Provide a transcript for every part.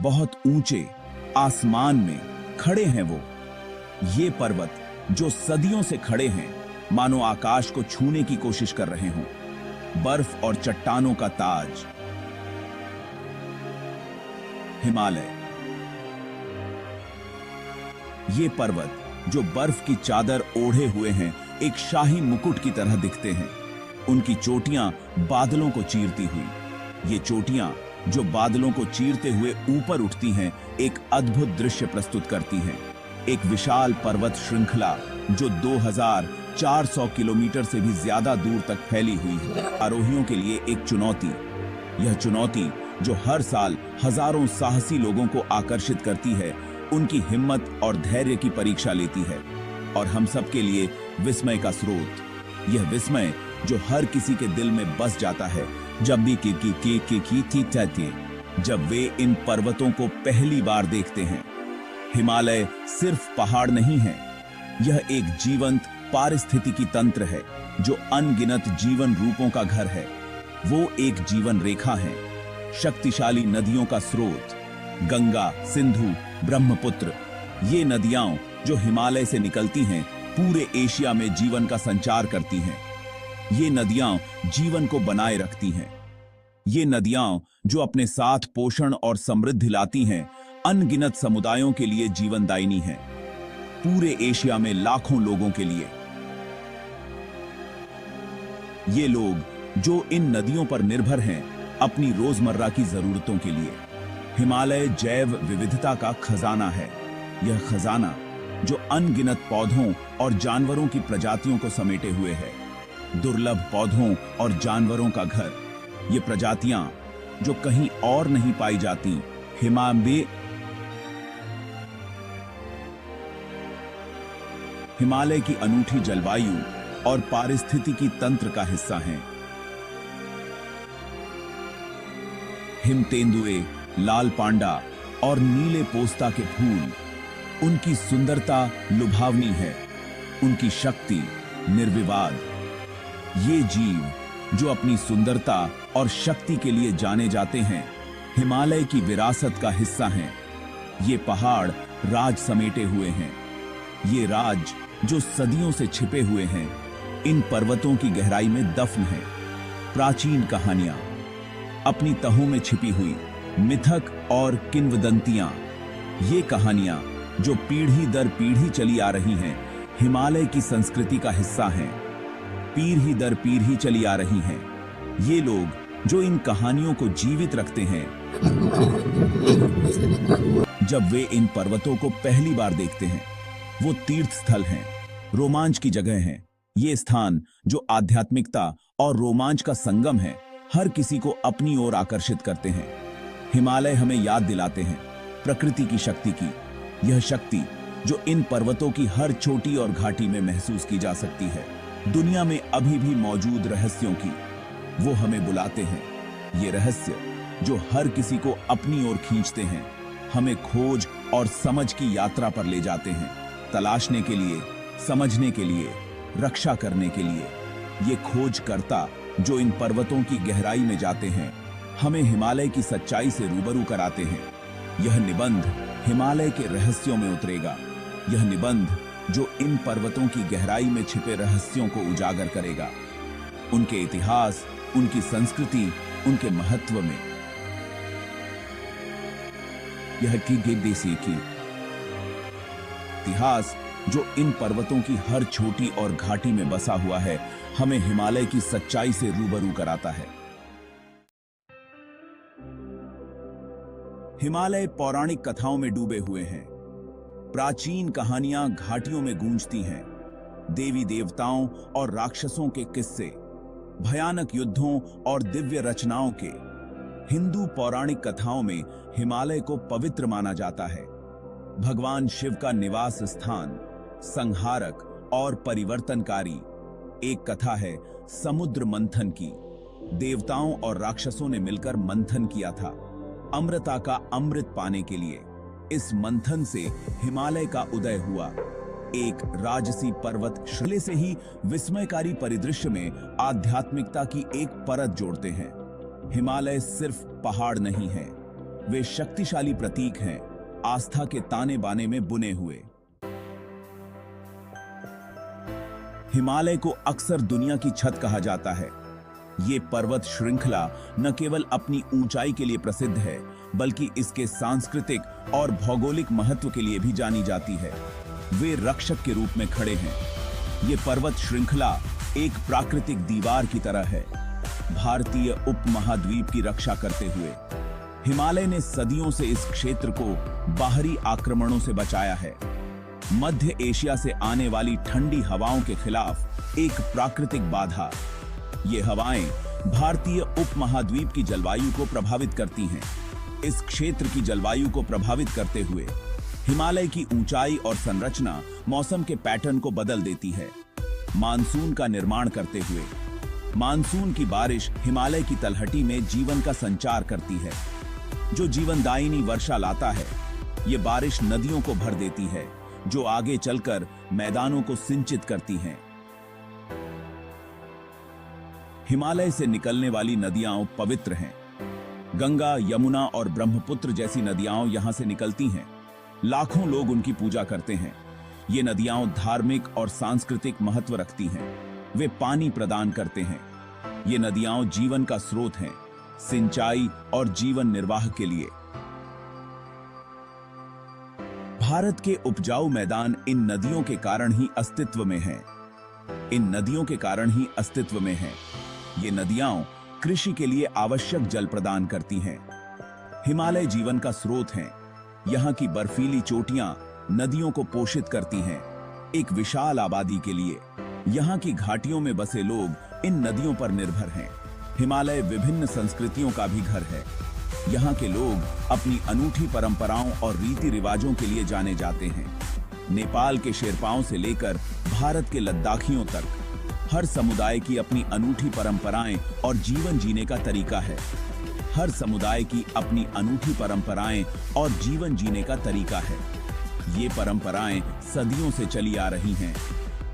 बहुत ऊंचे आसमान में खड़े हैं वो। ये पर्वत जो सदियों से खड़े हैं, मानो आकाश को छूने की कोशिश कर रहे हों। बर्फ और चट्टानों का ताज हिमालय। ये पर्वत जो बर्फ की चादर ओढ़े हुए हैं, एक शाही मुकुट की तरह दिखते हैं। उनकी चोटियां बादलों को चीरती हुई। ये चोटियां जो बादलों को चीरते हुए ऊपर उठती हैं, एक अद्भुत दृश्य प्रस्तुत करती हैं। एक विशाल पर्वत श्रृंखला जो 2400 किलोमीटर से भी ज्यादा दूर तक फैली हुई है। आरोहियों के लिए एक चुनौती। यह चुनौती जो हर साल हजारों साहसी लोगों को आकर्षित करती है, उनकी हिम्मत और धैर्य की परीक्षा लेती है। और हम सब के लिए विस्मय का स्रोत। यह विस्मय जो हर किसी के दिल में बस जाता है जब भी जब वे इन पर्वतों को पहली बार देखते हैं। हिमालय सिर्फ पहाड़ नहीं है, यह एक जीवंत पारिस्थितिकी तंत्र है जो अनगिनत जीवन रूपों का घर है। वो एक जीवन रेखा है, शक्तिशाली नदियों का स्रोत। गंगा, सिंधु, ब्रह्मपुत्र, ये नदियां जो हिमालय से निकलती हैं, पूरे एशिया में जीवन का संचार करती हैं। ये नदियां जीवन को बनाए रखती हैं। ये नदियां जो अपने साथ पोषण और समृद्धि लाती हैं, अनगिनत समुदायों के लिए जीवनदायिनी हैं। पूरे एशिया में लाखों लोगों के लिए। ये लोग जो इन नदियों पर निर्भर हैं, अपनी रोजमर्रा की जरूरतों के लिए। हिमालय जैव विविधता का खजाना है। यह खजाना जो अनगिनत पौधों और जानवरों की प्रजातियों को समेटे हुए है। दुर्लभ पौधों और जानवरों का घर। ये प्रजातियां जो कहीं और नहीं पाई जाती, हिमालय की अनूठी जलवायु और पारिस्थितिकी तंत्र का हिस्सा हैं। हिम तेंदुए, लाल पांडा और नीले पोस्ता के फूल, उनकी सुंदरता लुभावनी है, उनकी शक्ति निर्विवाद। ये जीव जो अपनी सुंदरता और शक्ति के लिए जाने जाते हैं, हिमालय की विरासत का हिस्सा हैं। ये पहाड़ राज समेटे हुए हैं। ये राज जो सदियों से छिपे हुए हैं, इन पर्वतों की गहराई में दफन है। प्राचीन कहानियां, अपनी तहों में छिपी हुई मिथक और किंवदंतियां, ये कहानियां जो पीढ़ी दर पीढ़ी चली आ रही हैं, हिमालय की संस्कृति का हिस्सा हैं। पीढ़ी दर पीढ़ी चली आ रही हैं। ये लोग जो इन कहानियों को जीवित रखते हैं। जब वे इन पर्वतों को पहली बार देखते हैं, वो तीर्थ स्थल हैं, रोमांच की जगह हैं। ये स्थान जो आध्यात्मिकता और रोमांच का संगम है, हर किसी को अपनी ओर आकर्षित करते हैं। हिमालय हमें याद दिलाते हैं प्रकृति की शक्ति की। यह शक्ति जो इन पर्वतों की हर चोटी और घाटी में महसूस की जा सकती है। दुनिया में अभी भी मौजूद रहस्यों की वो हमें बुलाते हैं। ये रहस्य जो हर किसी को अपनी ओर खींचते हैं, हमें खोज और समझ की यात्रा पर ले जाते हैं। तलाशने के लिए, समझने के लिए, रक्षा करने के लिए। ये खोजकर्ता जो इन पर्वतों की गहराई में जाते हैं, हमें हिमालय की सच्चाई से रूबरू कराते हैं। यह निबंध हिमालय के रहस्यों में उतरेगा। यह निबंध जो इन पर्वतों की गहराई में छिपे रहस्यों को उजागर करेगा, उनके इतिहास, उनकी संस्कृति, उनके महत्व में। यह की देसी की इतिहास जो इन पर्वतों की हर छोटी और घाटी में बसा हुआ है, हमें हिमालय की सच्चाई से रूबरू कराता है। हिमालय पौराणिक कथाओं में डूबे हुए हैं। प्राचीन कहानियां घाटियों में गूंजती हैं। देवी देवताओं और राक्षसों के किस्से, भयानक युद्धों और दिव्य रचनाओं के। हिंदू पौराणिक कथाओं में हिमालय को पवित्र माना जाता है, भगवान शिव का निवास स्थान, संहारक और परिवर्तनकारी। एक कथा है समुद्र मंथन की। देवताओं और राक्षसों ने मिलकर मंथन किया था अमृता का अमृत पाने के लिए। इस मंथन से हिमालय का उदय हुआ। एक राजसी पर्वत श्रृंखला से ही विस्मयकारी परिदृश्य में आध्यात्मिकता की एक परत जोड़ते हैं। हिमालय सिर्फ पहाड़ नहीं है, वे शक्तिशाली प्रतीक हैं, आस्था के ताने बाने में बुने हुए। हिमालय को अक्सर दुनिया की छत कहा जाता है। ये पर्वत श्रृंखला न केवल अपनी ऊंचाई के लिए प्रसिद्ध है, बल्कि इसके सांस्कृतिक और भौगोलिक महत्व के लिए भी जानी जाती है। वे रक्षक के रूप में खड़े हैं। ये पर्वत श्रृंखला एक प्राकृतिक दीवार की तरह है, भारतीय उपमहाद्वीप की रक्षा करते हुए। हिमालय ने सदियों से इस क्षेत्र को बाहरी आक्रमणों से बचाया है। मध्य एशिया से आने वाली ठंडी हवाओं के खिलाफ एक प्राकृतिक बाधा। ये हवाएं भारतीय उपमहाद्वीप की जलवायु को प्रभावित करती हैं। इस क्षेत्र की जलवायु को प्रभावित करते हुए हिमालय की ऊंचाई और संरचना मौसम के पैटर्न को बदल देती है। मानसून का निर्माण करते हुए मानसून की बारिश हिमालय की तलहटी में जीवन का संचार करती है, जो जीवनदायिनी वर्षा लाता है। ये बारिश नदियों को भर देती है, जो आगे चलकर मैदानों को सिंचित करती हैं। हिमालय से निकलने वाली नदियां पवित्र हैं। गंगा, यमुना और ब्रह्मपुत्र जैसी नदियां यहां से निकलती हैं। लाखों लोग उनकी पूजा करते हैं। ये नदियां धार्मिक और सांस्कृतिक महत्व रखती हैं। वे पानी प्रदान करते हैं। ये नदियां जीवन का स्रोत हैं, सिंचाई और जीवन निर्वाह के लिए। भारत के उपजाऊ मैदान इन नदियों के कारण ही अस्तित्व में हैं। इन नदियों के कारण ही अस्तित्व में हैं। ये नदियां कृषि के लिए आवश्यक जल प्रदान करती हैं। हिमालय जीवन का स्रोत हैं। यहाँ की बर्फीली चोटियां नदियों को पोषित करती हैं, एक विशाल आबादी के लिए। यहाँ की घाटियों में बसे लोग इन नदियों पर निर्भर हैं। हिमालय विभिन्न संस्कृतियों का भी घर है। यहाँ के लोग अपनी अनूठी परंपराओं और रीति रिवाजों के लिए जाने जाते हैं। नेपाल के शेरपाओं से लेकर भारत के लद्दाखियों तक, हर समुदाय की अपनी अनूठी परंपराएं और जीवन जीने का तरीका है। हर समुदाय की अपनी अनूठी परंपराएं और जीवन जीने का तरीका है। ये परंपराएं सदियों से चली आ रही हैं।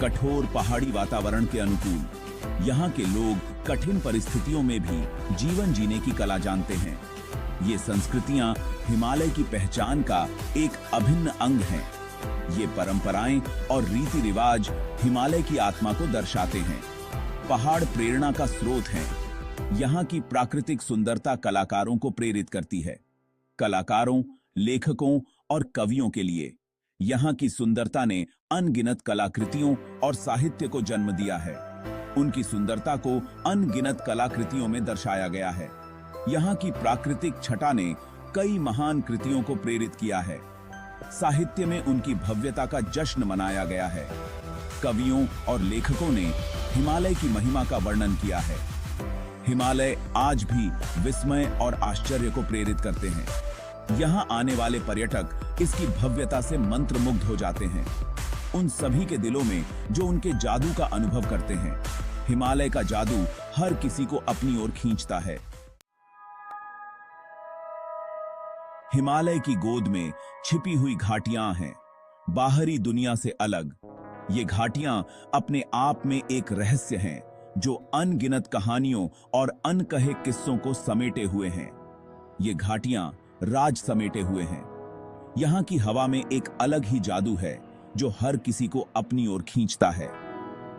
कठोर पहाड़ी वातावरण के अनुकूल यहाँ के लोग कठिन परिस्थितियों में भी जीवन जीने की कला जानते हैं। ये संस्कृतियां हिमालय की पहचान का एक अभिन्न अंग हैं। ये परंपराएं और रीति रिवाज हिमालय की आत्मा को दर्शाते हैं। पहाड़ प्रेरणा का स्रोत हैं। यहाँ की प्राकृतिक सुंदरता कलाकारों को प्रेरित करती है। कलाकारों, लेखकों और कवियों के लिए यहाँ की सुंदरता ने अनगिनत कलाकृतियों और साहित्य को जन्म दिया है। उनकी सुंदरता को अनगिनत कलाकृतियों में दर्शाया गया है। यहाँ की प्राकृतिक छटा ने कई महान कृतियों को प्रेरित किया है। साहित्य में उनकी भव्यता का जश्न मनाया गया है। कवियों और लेखकों ने हिमालय की महिमा का वर्णन किया है। हिमालय आज भी विस्मय और आश्चर्य को प्रेरित करते हैं। यहाँ आने वाले पर्यटक इसकी भव्यता से मंत्रमुग्ध हो जाते हैं। उन सभी के दिलों में जो उनके जादू का अनुभव करते हैं। हिमालय का जादू हर किसी को अपनी ओर खींचता है। हिमालय की गोद में छिपी हुई घाटियां हैं, बाहरी दुनिया से अलग। ये घाटियां अपने आप में एक रहस्य हैं, जो अनगिनत कहानियों और अनकहे किस्सों को समेटे हुए हैं। ये घाटियां राज समेटे हुए हैं। यहाँ की हवा में एक अलग ही जादू है, जो हर किसी को अपनी ओर खींचता है।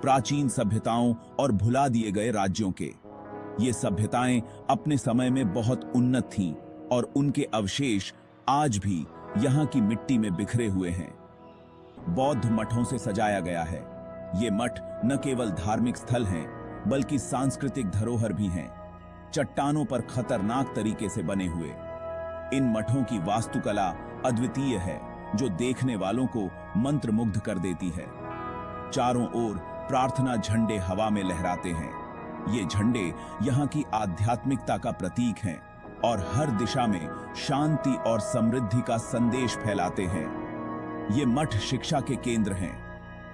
प्राचीन सभ्यताओं और भुला दिए गए राज्यों के ये सभ्यताएं अपने समय में बहुत उन्नत थीं, और उनके अवशेष आज भी यहाँ की मिट्टी में बिखरे हुए हैं। बौद्ध मठों से सजाया गया है। ये मठ न केवल धार्मिक स्थल हैं, बल्कि सांस्कृतिक धरोहर भी हैं। चट्टानों पर खतरनाक तरीके से बने हुए इन मठों की वास्तुकला अद्वितीय है, जो देखने वालों को मंत्रमुग्ध कर देती है। चारों ओर प्रार्थना झंडे हवा में लहराते हैं। ये झंडे यहाँ की आध्यात्मिकता का प्रतीक हैं और हर दिशा में शांति और समृद्धि का संदेश फैलाते हैं। ये मठ शिक्षा के केंद्र हैं।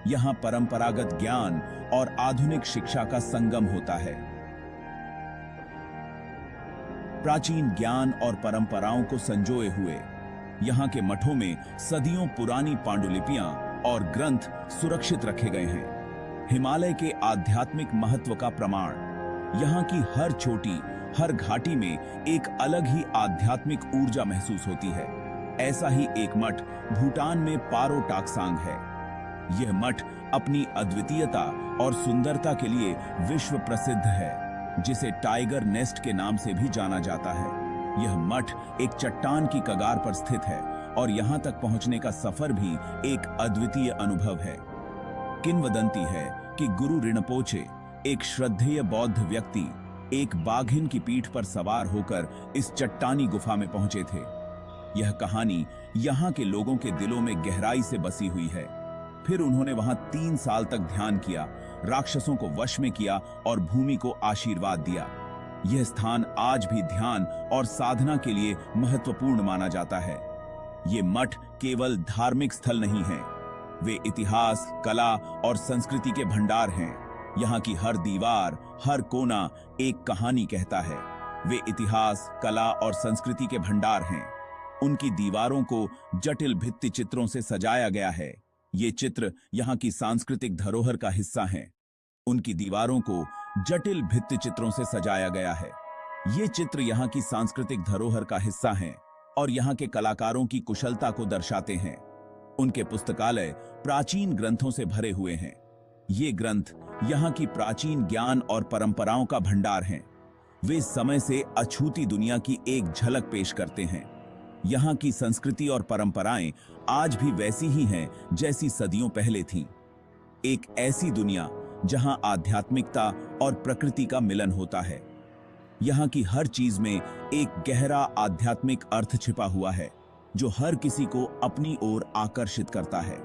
यहाँ परंपरागत ज्ञान और आधुनिक शिक्षा का संगम होता है। प्राचीन ज्ञान और परंपराओं को संजोए हुए यहाँ के मठों में सदियों पुरानी पांडुलिपियां और ग्रंथ सुरक्षित रखे गए हैं। हिमालय के आध्यात्मिक महत्व का प्रमाण। यहाँ की हर चोटी, हर घाटी में एक अलग ही आध्यात्मिक ऊर्जा महसूस होती है। ऐसा ही एक मठ भूटान में पारो टाकसांग है। यह मठ अपनी अद्वितीयता और सुंदरता के लिए विश्व प्रसिद्ध है, जिसे टाइगर नेस्ट के नाम से भी जाना जाता है। यह मठ एक चट्टान की कगार पर स्थित है और यहाँ तक पहुँचने का सफर भी एक अद्वितीय अनुभव है। किंवदंती है कि गुरु रिनपोचे, एक श्रद्धेय बौद्ध व्यक्ति, एक बाघिन की पीठ पर सवार होकर इस चट्टानी गुफा में पहुंचे थे। यह कहानी यहाँ के लोगों के दिलों में गहराई से बसी हुई है। फिर उन्होंने वहां 3 साल तक ध्यान किया, राक्षसों को वश में किया और भूमि को आशीर्वाद दिया। यह स्थान आज भी ध्यान और साधना के लिए महत्वपूर्ण माना जाता है। ये मठ केवल धार्मिक स्थल नहीं है, वे इतिहास, कला और संस्कृति के भंडार हैं। यहाँ की हर दीवार, हर कोना एक कहानी कहता है। वे इतिहास, कला और संस्कृति के भंडार हैं। उनकी दीवारों को जटिल भित्ति चित्रों से सजाया गया है। ये चित्र यहाँ की सांस्कृतिक धरोहर का हिस्सा हैं। उनकी दीवारों को जटिल भित्ति चित्रों से सजाया गया है। ये चित्र यहाँ की सांस्कृतिक धरोहर का हिस्सा हैं और यहाँ के कलाकारों की कुशलता को दर्शाते हैं। उनके पुस्तकालय प्राचीन ग्रंथों से भरे हुए हैं। ये ग्रंथ यहाँ की प्राचीन ज्ञान और परंपराओं का भंडार हैं। वे समय से अछूती दुनिया की एक झलक पेश करते हैं। यहाँ की संस्कृति और परंपराएं आज भी वैसी ही हैं जैसी सदियों पहले थीं। एक ऐसी दुनिया जहाँ आध्यात्मिकता और प्रकृति का मिलन होता है। यहाँ की हर चीज में एक गहरा आध्यात्मिक अर्थ छिपा हुआ है, जो हर किसी को अपनी ओर आकर्षित करता है।